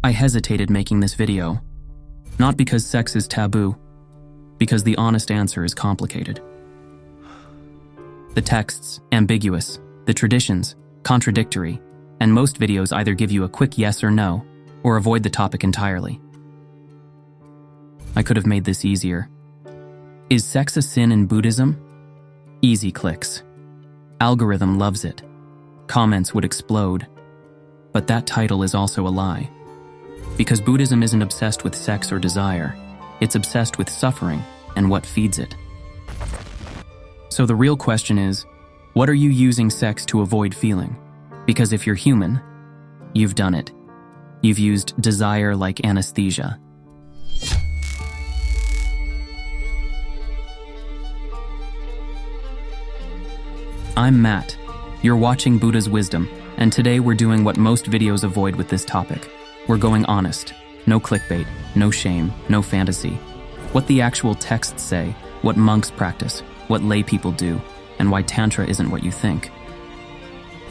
I hesitated making this video, not because sex is taboo, because the honest answer is complicated. The texts, ambiguous, the traditions, contradictory, and most videos either give you a quick yes or no, or avoid the topic entirely. I could have made this easier. Is sex a sin in Buddhism? Easy clicks. Algorithm loves it. Comments would explode. But that title is also a lie. Because Buddhism isn't obsessed with sex or desire, it's obsessed with suffering and what feeds it. So the real question is, what are you using sex to avoid feeling? Because if you're human, you've done it. You've used desire like anesthesia. I'm Matt. You're watching Buddha's Wisdom, and today we're doing what most videos avoid with this topic. We're going honest. No clickbait, no shame, no fantasy. What the actual texts say, what monks practice, what lay people do, and why Tantra isn't what you think.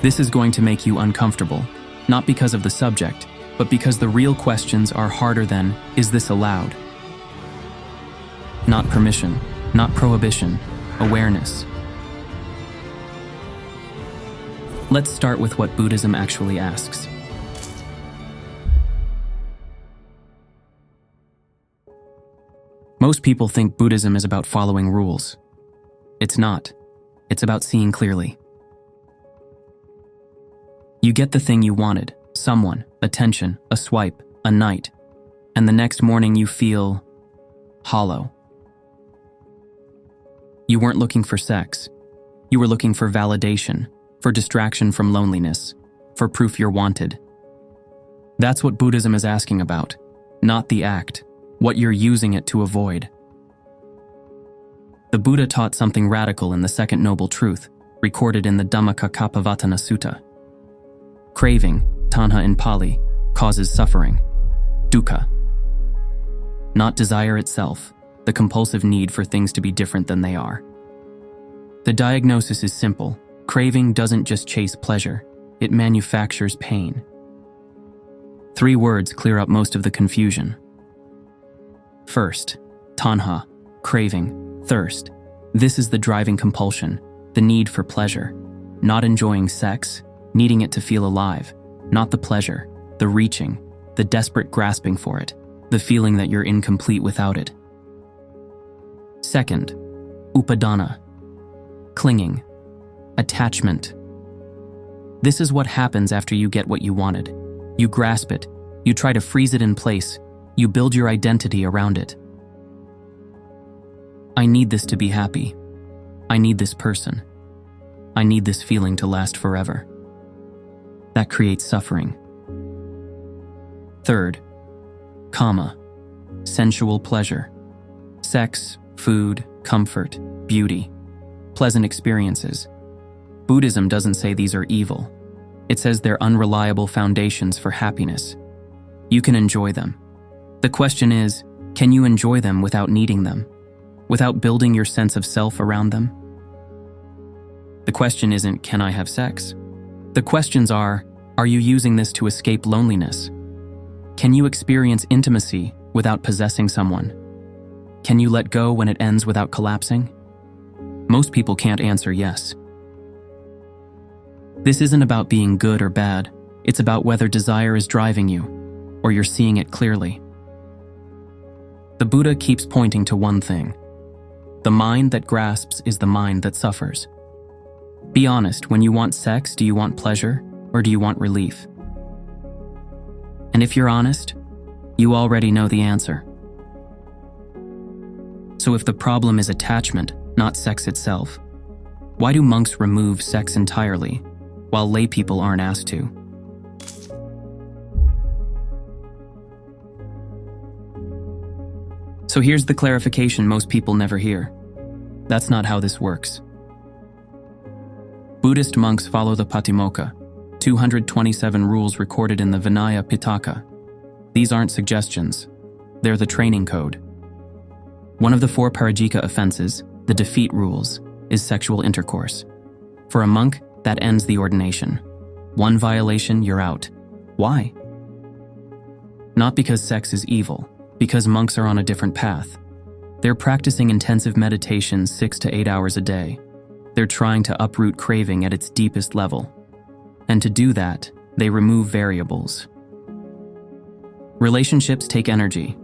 This is going to make you uncomfortable, not because of the subject, but because the real questions are harder than, is this allowed? Not permission, not prohibition, awareness. Let's start with what Buddhism actually asks. Most people think Buddhism is about following rules. It's not. It's about seeing clearly. You get the thing you wanted, someone, attention, a swipe, a night, and the next morning you feel hollow. You weren't looking for sex. You were looking for validation, for distraction from loneliness, for proof you're wanted. That's what Buddhism is asking about, not the act, what you're using it to avoid. The Buddha taught something radical in the second noble truth, recorded in the Dhammacakkappavattana Sutta. Craving, tanha in Pali, causes suffering, dukkha. Not desire itself, the compulsive need for things to be different than they are. The diagnosis is simple. Craving doesn't just chase pleasure, it manufactures pain. 3 words clear up most of the confusion. First, tanha, craving, thirst. This is the driving compulsion, the need for pleasure. Not enjoying sex, needing it to feel alive. Not the pleasure, the reaching, the desperate grasping for it, the feeling that you're incomplete without it. Second, upadana, clinging, attachment. This is what happens after you get what you wanted. You grasp it, you try to freeze it in place, you build your identity around it. I need this to be happy. I need this person. I need this feeling to last forever. That creates suffering. Third, kama, sensual pleasure. Sex, food, comfort, beauty, pleasant experiences. Buddhism doesn't say these are evil. It says they're unreliable foundations for happiness. You can enjoy them. The question is, can you enjoy them without needing them? Without building your sense of self around them? The question isn't, can I have sex? The questions are you using this to escape loneliness? Can you experience intimacy without possessing someone? Can you let go when it ends without collapsing? Most people can't answer yes. This isn't about being good or bad. It's about whether desire is driving you, or you're seeing it clearly. The Buddha keeps pointing to one thing. The mind that grasps is the mind that suffers. Be honest, when you want sex, do you want pleasure, or do you want relief? And if you're honest, you already know the answer. So if the problem is attachment, not sex itself, why do monks remove sex entirely, while lay people aren't asked to? So here's the clarification most people never hear. That's not how this works. Buddhist monks follow the Patimokkha, 227 rules recorded in the Vinaya Pitaka. These aren't suggestions. They're the training code. One of the 4 parajika offenses, the defeat rules, is sexual intercourse. For a monk, that ends the ordination. 1 violation, you're out. Why? Not because sex is evil, because monks are on a different path. They're practicing intensive meditation 6 to 8 hours a day. They're trying to uproot craving at its deepest level. And to do that, they remove variables. Relationships take energy,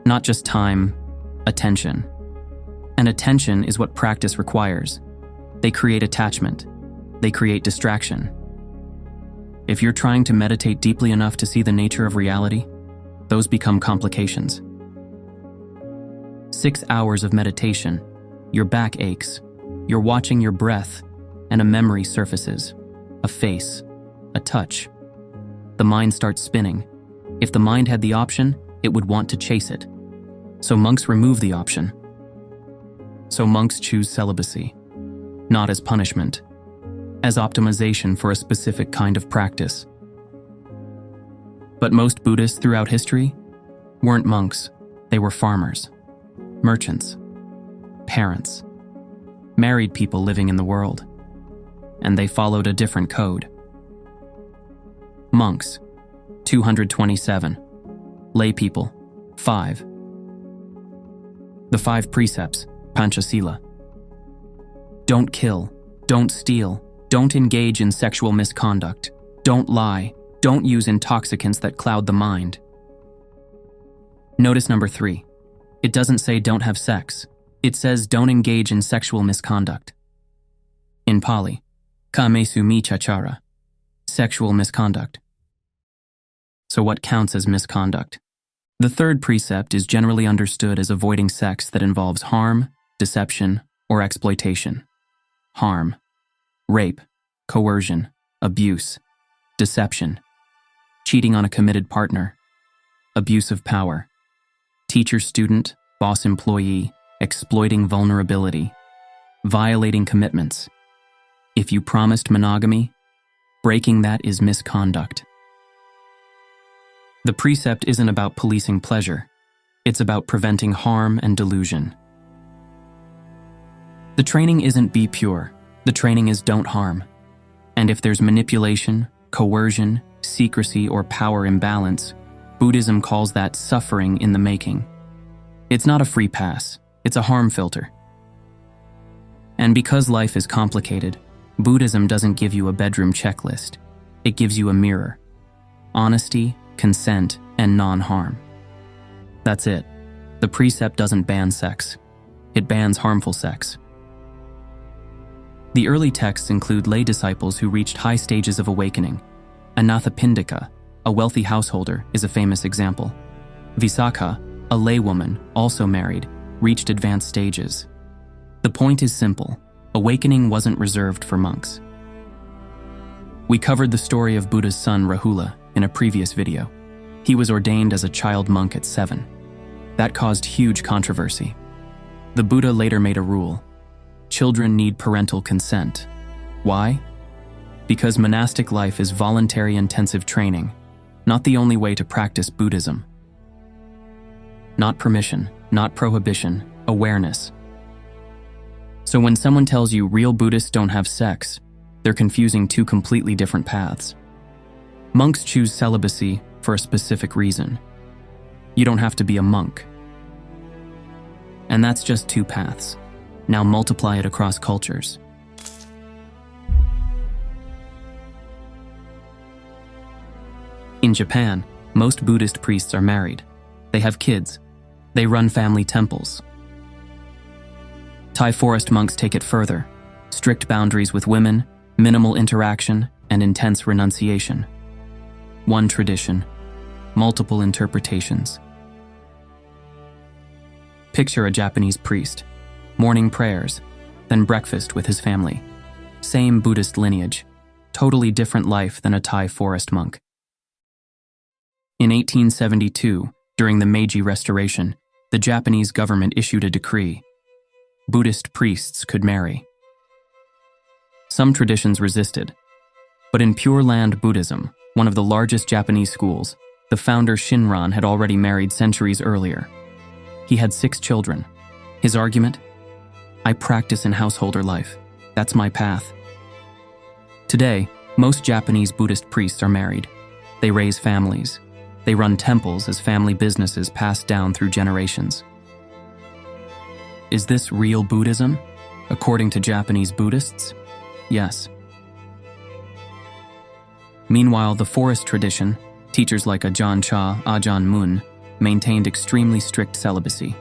not just time, attention. And attention is what practice requires. They create attachment. They create distraction. If you're trying to meditate deeply enough to see the nature of reality, those become complications. 6 hours of meditation, your back aches, you're watching your breath, and a memory surfaces, a face, a touch. The mind starts spinning. If the mind had the option, it would want to chase it. So monks remove the option. So monks choose celibacy, not as punishment, as optimization for a specific kind of practice. But most Buddhists throughout history weren't monks. They were farmers, merchants, parents, married people living in the world, and they followed a different code. Monks, 227. Laypeople, 5. The 5 precepts, Panchasila. Don't kill, don't steal, don't engage in sexual misconduct, don't lie, don't use intoxicants that cloud the mind. Notice number 3. It doesn't say don't have sex. It says don't engage in sexual misconduct. In Pali, kāmesu micchācāra, sexual misconduct. So what counts as misconduct? The 3rd precept is generally understood as avoiding sex that involves harm, deception, or exploitation. Harm, rape, coercion, abuse, deception, cheating on a committed partner, abuse of power, teacher-student, boss-employee, exploiting vulnerability, violating commitments. If you promised monogamy, breaking that is misconduct. The precept isn't about policing pleasure. It's about preventing harm and delusion. The training isn't be pure. The training is don't harm. And if there's manipulation, coercion, secrecy, or power imbalance, Buddhism calls that suffering in the making. It's not a free pass. It's a harm filter. And because life is complicated, Buddhism doesn't give you a bedroom checklist. It gives you a mirror. Honesty, consent, and non-harm. That's it. The precept doesn't ban sex. It bans harmful sex. The early texts include lay disciples who reached high stages of awakening. Anathapindika, a wealthy householder, is a famous example. Visakha, a laywoman, also married, reached advanced stages. The point is simple. Awakening wasn't reserved for monks. We covered the story of Buddha's son Rahula in a previous video. He was ordained as a child monk at 7. That caused huge controversy. The Buddha later made a rule. Children need parental consent. Why? Because monastic life is voluntary intensive training, not the only way to practice Buddhism. Not permission, not prohibition, awareness. So when someone tells you real Buddhists don't have sex, they're confusing 2 completely different paths. Monks choose celibacy for a specific reason. You don't have to be a monk. And that's just 2 paths. Now multiply it across cultures. In Japan, most Buddhist priests are married. They have kids. They run family temples. Thai forest monks take it further. Strict boundaries with women, minimal interaction, and intense renunciation. One tradition, multiple interpretations. Picture a Japanese priest. Morning prayers, then breakfast with his family. Same Buddhist lineage, totally different life than a Thai forest monk. In 1872, during the Meiji Restoration, the Japanese government issued a decree. Buddhist priests could marry. Some traditions resisted, but in Pure Land Buddhism, one of the largest Japanese schools, the founder Shinran had already married centuries earlier. He had 6 children. His argument? I practice in householder life. That's my path. Today, most Japanese Buddhist priests are married. They raise families. They run temples as family businesses passed down through generations. Is this real Buddhism? According to Japanese Buddhists? Yes. Meanwhile, the forest tradition, teachers like Ajahn Chah, Ajahn Mun, maintained extremely strict celibacy.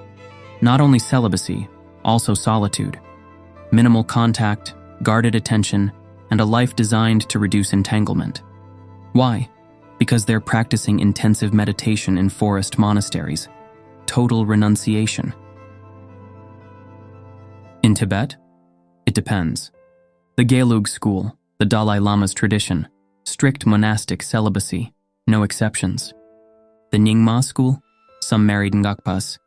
Not only celibacy, also solitude, minimal contact, guarded attention, and a life designed to reduce entanglement. Why? Because they're practicing intensive meditation in forest monasteries. Total renunciation. In Tibet? It depends. The Gelug school, the Dalai Lama's tradition, strict monastic celibacy, no exceptions. The Nyingma school, some married ngakpas,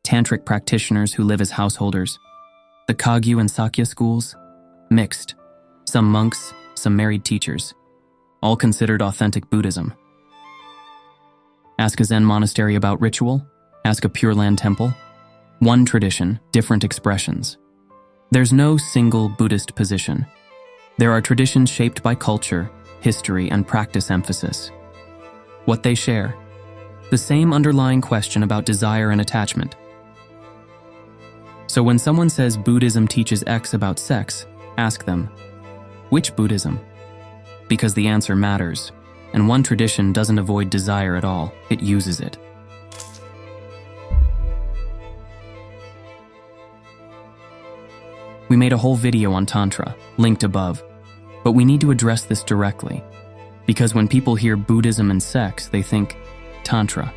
Tantric practitioners who live as householders. The Kagyu and Sakya schools, mixed, some monks, some married teachers, all considered authentic Buddhism. Ask a Zen monastery about ritual, ask a Pure Land temple. One tradition, different expressions. There's no single Buddhist position. There are traditions shaped by culture, history, and practice emphasis. What they share? The same underlying question about desire and attachment. So when someone says Buddhism teaches X about sex, ask them, which Buddhism? Because the answer matters, and one tradition doesn't avoid desire at all, it uses it. We made a whole video on Tantra, linked above, but we need to address this directly, because when people hear Buddhism and sex, they think Tantra,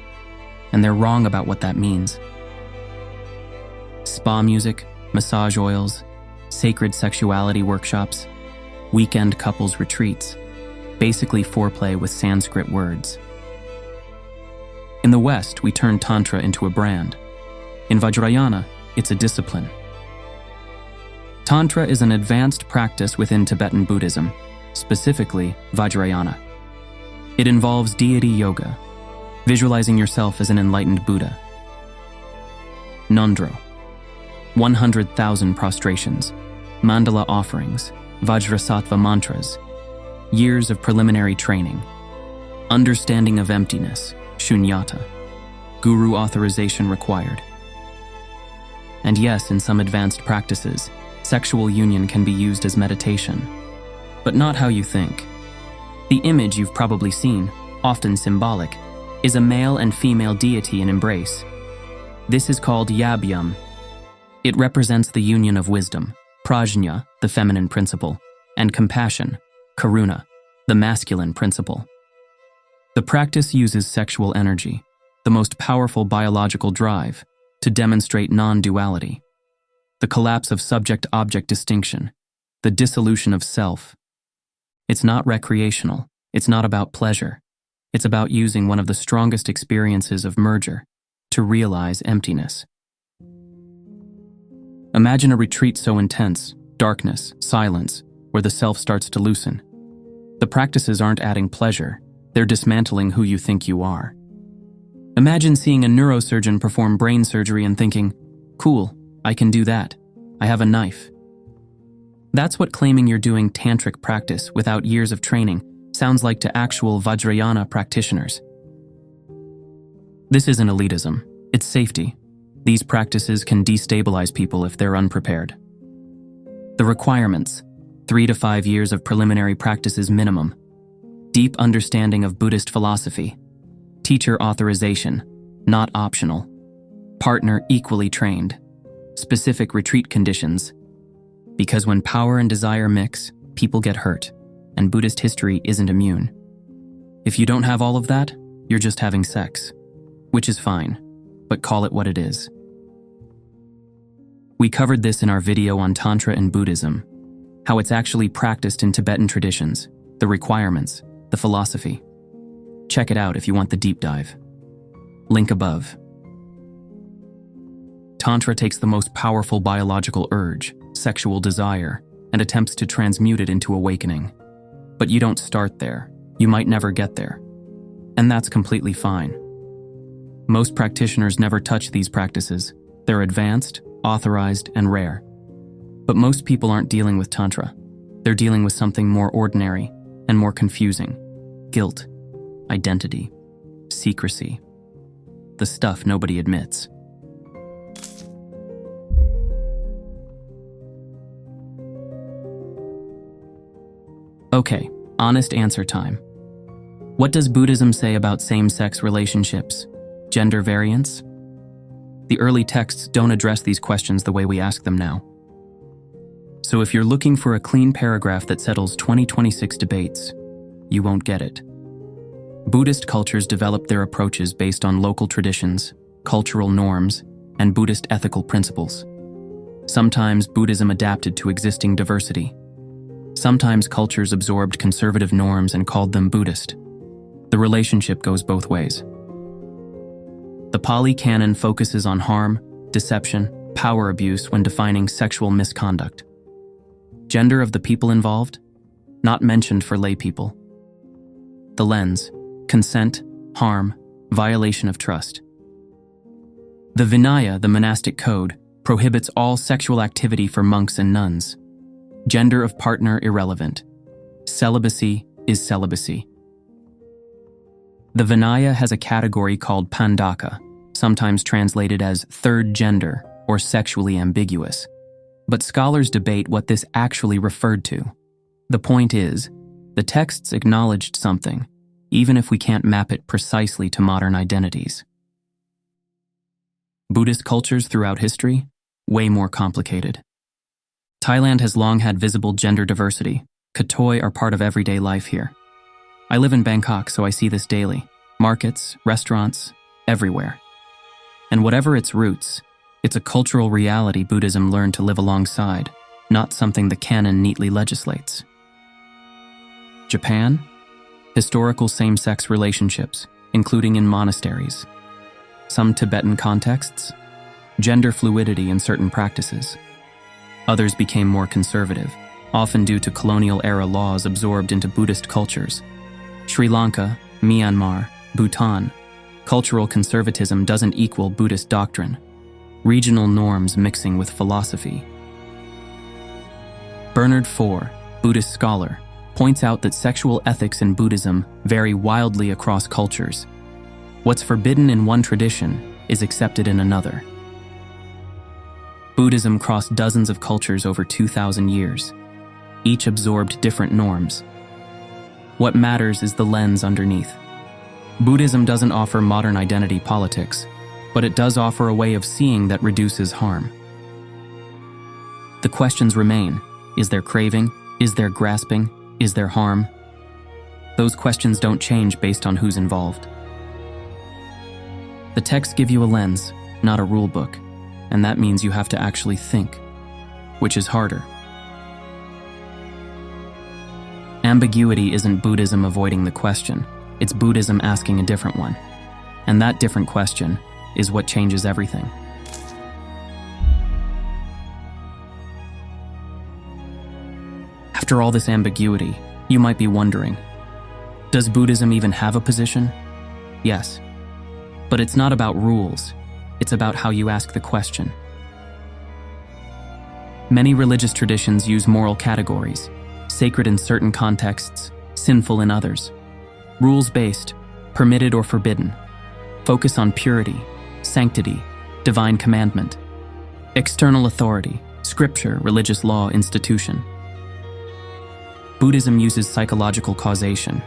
and they're wrong about what that means. Spa music, massage oils, sacred sexuality workshops, weekend couples retreats, basically foreplay with Sanskrit words. In the West, we turned Tantra into a brand. In Vajrayana, it's a discipline. Tantra is an advanced practice within Tibetan Buddhism, specifically Vajrayana. It involves deity yoga, visualizing yourself as an enlightened Buddha. Nondro, 100,000 prostrations, mandala offerings, Vajrasattva mantras, years of preliminary training, understanding of emptiness, shunyata, guru authorization required. And yes, in some advanced practices, sexual union can be used as meditation, but not how you think. The image you've probably seen, often symbolic, is a male and female deity in embrace. This is called yabhyam. It represents the union of wisdom, prajna, the feminine principle, and compassion, karuna, the masculine principle. The practice uses sexual energy, the most powerful biological drive, to demonstrate non-duality, the collapse of subject-object distinction, the dissolution of self. It's not recreational, it's not about pleasure, it's about using one of the strongest experiences of merger to realize emptiness. Imagine a retreat so intense, darkness, silence, where the self starts to loosen. The practices aren't adding pleasure, they're dismantling who you think you are. Imagine seeing a neurosurgeon perform brain surgery and thinking, cool, I can do that. I have a knife. That's what claiming you're doing tantric practice without years of training sounds like to actual Vajrayana practitioners. This isn't elitism, it's safety. These practices can destabilize people if they're unprepared. The requirements: 3 to 5 years of preliminary practices minimum, deep understanding of Buddhist philosophy, teacher authorization, not optional, partner equally trained, specific retreat conditions, because when power and desire mix, people get hurt, and Buddhist history isn't immune. If you don't have all of that, you're just having sex, which is fine, but call it what it is. We covered this in our video on Tantra and Buddhism, how it's actually practiced in Tibetan traditions, the requirements, the philosophy. Check it out if you want the deep dive. Link above. Tantra takes the most powerful biological urge, sexual desire, and attempts to transmute it into awakening. But you don't start there. You might never get there. And that's completely fine. Most practitioners never touch these practices. They're advanced, authorized, and rare. But most people aren't dealing with Tantra. They're dealing with something more ordinary and more confusing: guilt, identity, secrecy, the stuff nobody admits. Okay, honest answer time. What does Buddhism say about same-sex relationships, gender variance? The early texts don't address these questions the way we ask them now. So if you're looking for a clean paragraph that settles 2026 debates, you won't get it. Buddhist cultures developed their approaches based on local traditions, cultural norms, and Buddhist ethical principles. Sometimes Buddhism adapted to existing diversity. Sometimes cultures absorbed conservative norms and called them Buddhist. The relationship goes both ways. The Pali Canon focuses on harm, deception, power abuse when defining sexual misconduct. Gender of the people involved? Not mentioned for laypeople. The lens: consent, harm, violation of trust. The Vinaya, the monastic code, prohibits all sexual activity for monks and nuns. Gender of partner irrelevant. Celibacy is celibacy. The Vinaya has a category called pandaka, sometimes translated as third gender or sexually ambiguous. But scholars debate what this actually referred to. The point is, the texts acknowledged something, even if we can't map it precisely to modern identities. Buddhist cultures throughout history? Way more complicated. Thailand has long had visible gender diversity. Kathoey are part of everyday life here. I live in Bangkok, so I see this daily. Markets, restaurants, everywhere. And whatever its roots, it's a cultural reality Buddhism learned to live alongside, not something the canon neatly legislates. Japan? Historical same-sex relationships, including in monasteries. Some Tibetan contexts? Gender fluidity in certain practices. Others became more conservative, often due to colonial-era laws absorbed into Buddhist cultures. Sri Lanka, Myanmar, Bhutan. Cultural conservatism doesn't equal Buddhist doctrine. Regional norms mixing with philosophy. Bernard Faure, Buddhist scholar, points out that sexual ethics in Buddhism vary wildly across cultures. What's forbidden in one tradition is accepted in another. Buddhism crossed dozens of cultures over 2,000 years. Each absorbed different norms. What matters is the lens underneath. Buddhism doesn't offer modern identity politics, but it does offer a way of seeing that reduces harm. The questions remain. Is there craving? Is there grasping? Is there harm? Those questions don't change based on who's involved. The texts give you a lens, not a rule book, and that means you have to actually think, which is harder. Ambiguity isn't Buddhism avoiding the question, it's Buddhism asking a different one. And that different question is what changes everything. After all this ambiguity, you might be wondering, does Buddhism even have a position? Yes. But it's not about rules, it's about how you ask the question. Many religious traditions use moral categories, sacred in certain contexts, sinful in others. Rules-based, permitted or forbidden, focus on purity, sanctity, divine commandment, external authority, scripture, religious law, institution. Buddhism uses psychological causation.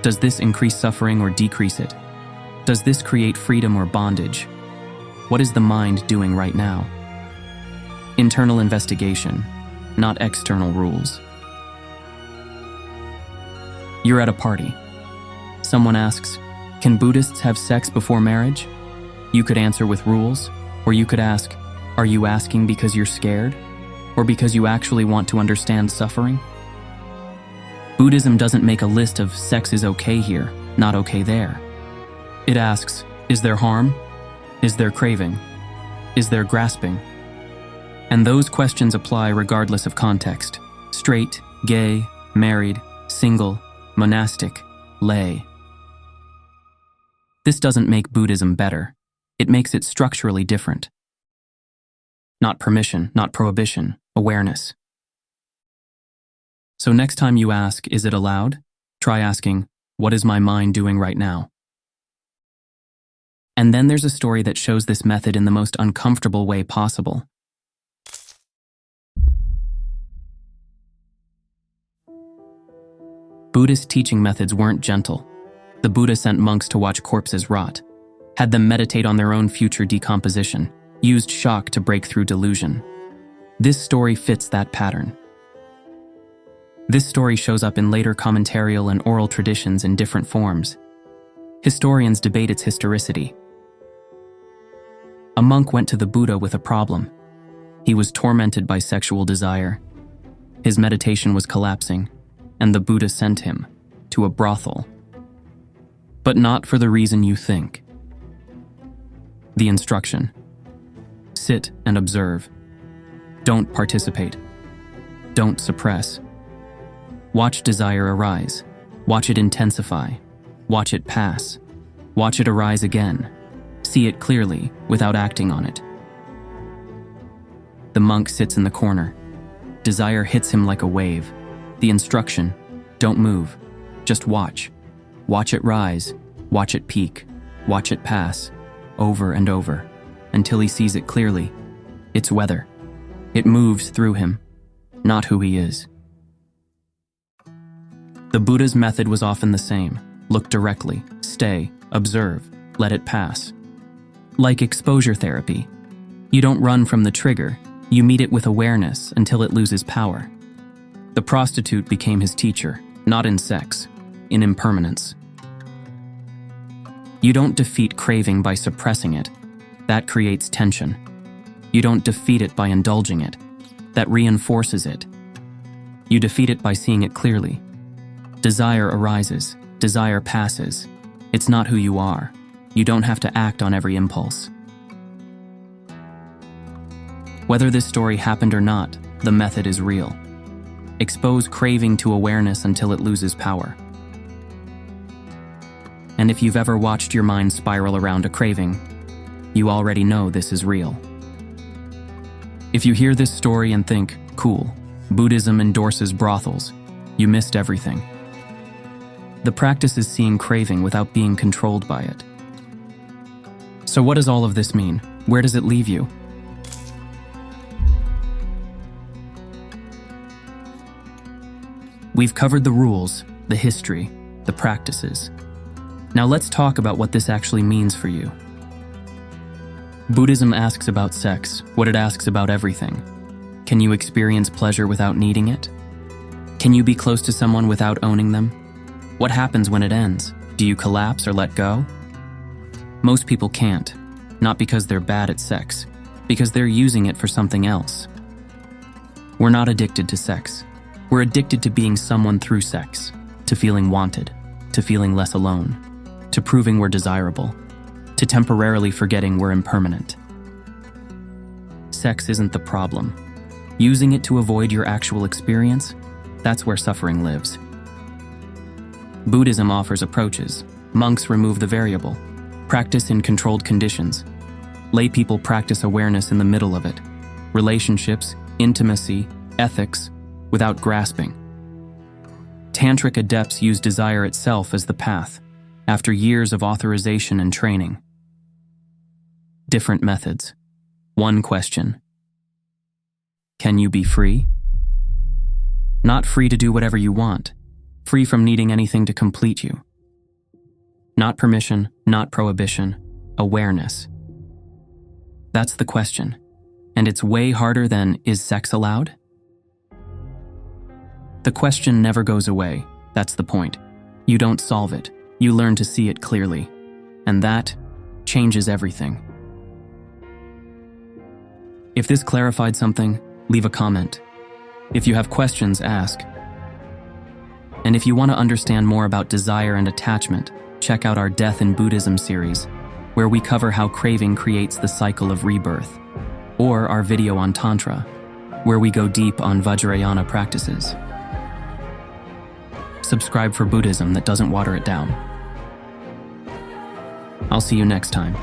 Does this increase suffering or decrease it? Does this create freedom or bondage? What is the mind doing right now? Internal investigation, not external rules. You're at a party. Someone asks, can Buddhists have sex before marriage? You could answer with rules, or you could ask, are you asking because you're scared? Or because you actually want to understand suffering? Buddhism doesn't make a list of sex is okay here, not okay there. It asks, is there harm? Is there craving? Is there grasping? And those questions apply regardless of context. Straight, gay, married, single, monastic, lay. This doesn't make Buddhism better. It makes it structurally different. Not permission, not prohibition, awareness. So next time you ask, is it allowed? Try asking, what is my mind doing right now? And then there's a story that shows this method in the most uncomfortable way possible. Buddhist teaching methods weren't gentle. The Buddha sent monks to watch corpses rot, had them meditate on their own future decomposition, used shock to break through delusion. This story fits that pattern. This story shows up in later commentarial and oral traditions in different forms. Historians debate its historicity. A monk went to the Buddha with a problem. He was tormented by sexual desire. His meditation was collapsing, and the Buddha sent him to a brothel. But not for the reason you think. The instruction: sit and observe. Don't participate. Don't suppress. Watch desire arise. Watch it intensify. Watch it pass. Watch it arise again. See it clearly without acting on it. The monk sits in the corner. Desire hits him like a wave. The instruction: don't move. Just watch. Watch it rise. Watch it peak. Watch it pass. Over and over. Until he sees it clearly. It's weather. It moves through him, not who he is. The Buddha's method was often the same. Look directly, stay, observe, let it pass. Like exposure therapy, you don't run from the trigger, you meet it with awareness until it loses power. The prostitute became his teacher, not in sex, in impermanence. You don't defeat craving by suppressing it. That creates tension. You don't defeat it by indulging it. That reinforces it. You defeat it by seeing it clearly. Desire arises. Desire passes. It's not who you are. You don't have to act on every impulse. Whether this story happened or not, the method is real. Expose craving to awareness until it loses power. And if you've ever watched your mind spiral around a craving, you already know this is real. If you hear this story and think, cool, Buddhism endorses brothels, you missed everything. The practice is seeing craving without being controlled by it. So what does all of this mean? Where does it leave you? We've covered the rules, the history, the practices. Now let's talk about what this actually means for you. Buddhism asks about sex, what it asks about everything. Can you experience pleasure without needing it? Can you be close to someone without owning them? What happens when it ends? Do you collapse or let go? Most people can't, not because they're bad at sex, because they're using it for something else. We're not addicted to sex. We're addicted to being someone through sex, to feeling wanted, to feeling less alone, to proving we're desirable, to temporarily forgetting we're impermanent. Sex isn't the problem. Using it to avoid your actual experience, that's where suffering lives. Buddhism offers approaches. Monks remove the variable. Practice in controlled conditions. Laypeople practice awareness in the middle of it. Relationships, intimacy, ethics, without grasping. Tantric adepts use desire itself as the path, after years of authorization and training. Different methods. One question. Can you be free? Not free to do whatever you want, free from needing anything to complete you. Not permission, not prohibition, awareness. That's the question, and it's way harder than, is sex allowed? The question never goes away, that's the point. You don't solve it, you learn to see it clearly, and that changes everything. If this clarified something, leave a comment. If you have questions, ask. And if you want to understand more about desire and attachment, check out our Death in Buddhism series, where we cover how craving creates the cycle of rebirth, or our video on Tantra, where we go deep on Vajrayana practices. Subscribe for Buddhism that doesn't water it down. I'll see you next time.